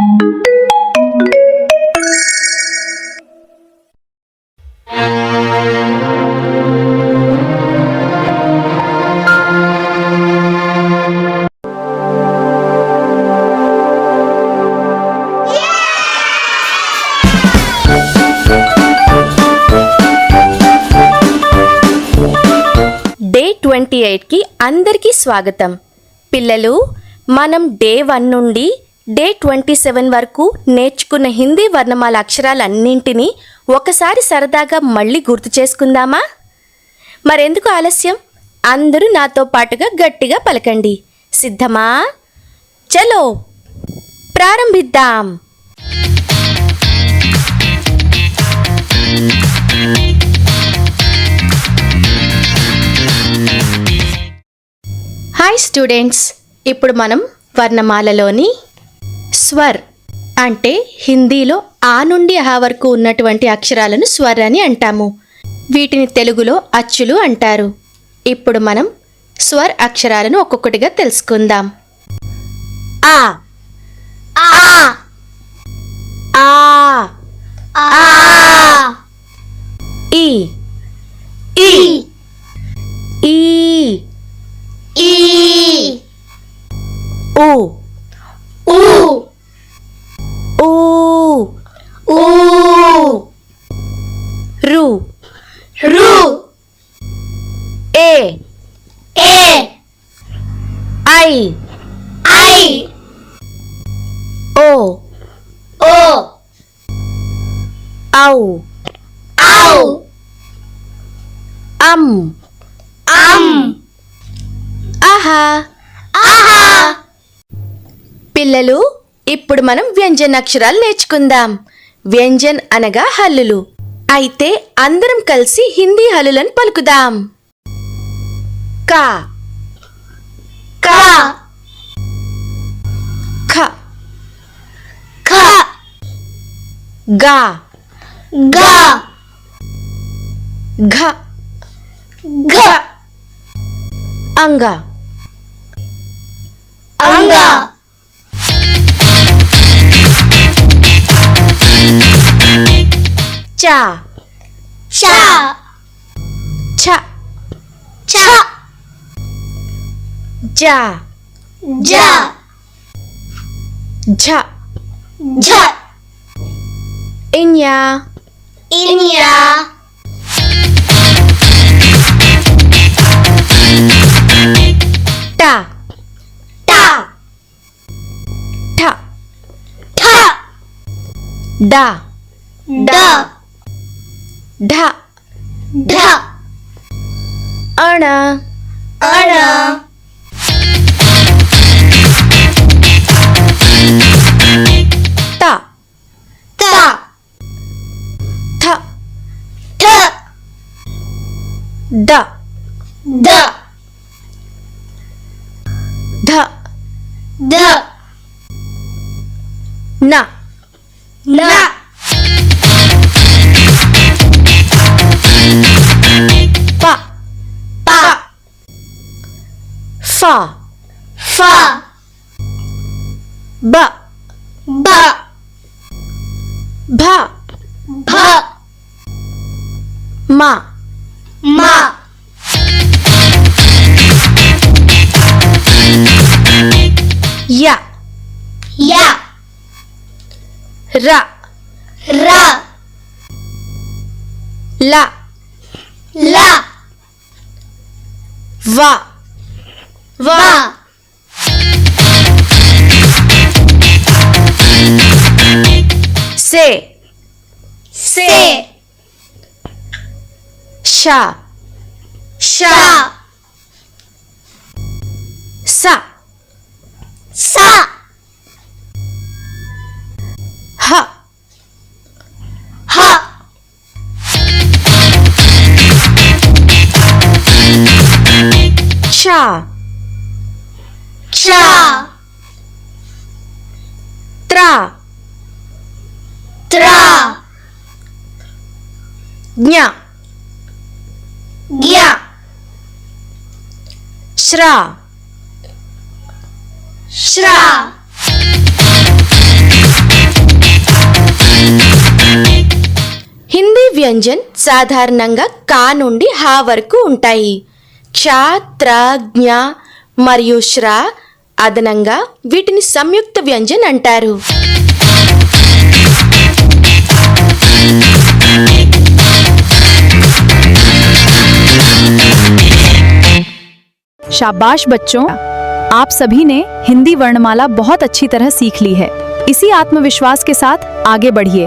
Day 28కి అందరికీ స్వాగతం. పిల్లలు, మనం డే 1 నుండి డే 27 వరకు నేర్చుకున్న హిందీ వర్ణమాల అక్షరాలన్నింటినీ ఒకసారి సరదాగా మళ్ళీ గుర్తు చేసుకుందామా? మరెందుకు ఆలస్యం? అందరూ నాతో పాటుగా గట్టిగా పలకండి. సిద్ధమా? చలో ప్రారంభిద్దాం. హాయ్ స్టూడెంట్స్, ఇప్పుడు మనం వర్ణమాలలోని స్వర్ అంటే హిందీలో ఆ నుండి ఆ వరకు ఉన్నటువంటి అక్షరాలను స్వర్ అని అంటాము. వీటిని తెలుగులో అచ్చులు అంటారు. ఇప్పుడు మనం స్వర్ అక్షరాలను ఒక్కొక్కటిగా తెలుసుకుందాం. ఆ ఆ ఆ ఆ ఈ ఈ ఈ ఈ ఊ ఊ ఊ ఊ రు రు ఏ ఏ ఐ ఐ ఓ ఓ ఔ ఔ అం అం ఆహా ఆహా. పిల్లలు, ఇప్పుడు మనం వ్యంజన అక్షరాలు నేర్చుకుందాం. వ్యంజన్ అనగా హల్లులు. అయితే అందరం కలిసి హిందీ హల్లులను పలుకుదాం. కా కా ఖ ఖ గా గా ఘ ఘ అంగా అంగా చా చా ఛ ఛ జా జా ఝ ఝ ఇన్యా ఇన్యా టా టా ఠ ఠ డా డా ఢ ఢ అణ అణ త త థ థ ద ద ధ ధ న న ప ప ఫ ఫ బ బ భ భ మ మ య య ర ర ల ల వ వ సే సే ష ష స స హ హ క్ష క్ష త్ర త్ర జ్ఞ జ్ఞ శ్ర శ్ర వ్యంజన్ సాధారణంగా కా నుండి హా వరకు ఉంటాయి. క్ష, త్ర, జ్ఞ మరియు శ్ర అదనంగా వీటిని సంయుక్త వ్యంజన్ అంటారు. शाबाश बच्चों, आप सभी ने हिंदी वर्णमाला बहुत अच्छी तरह सीख ली है. इसी आत्मविश्वास के साथ आगे बढ़िए.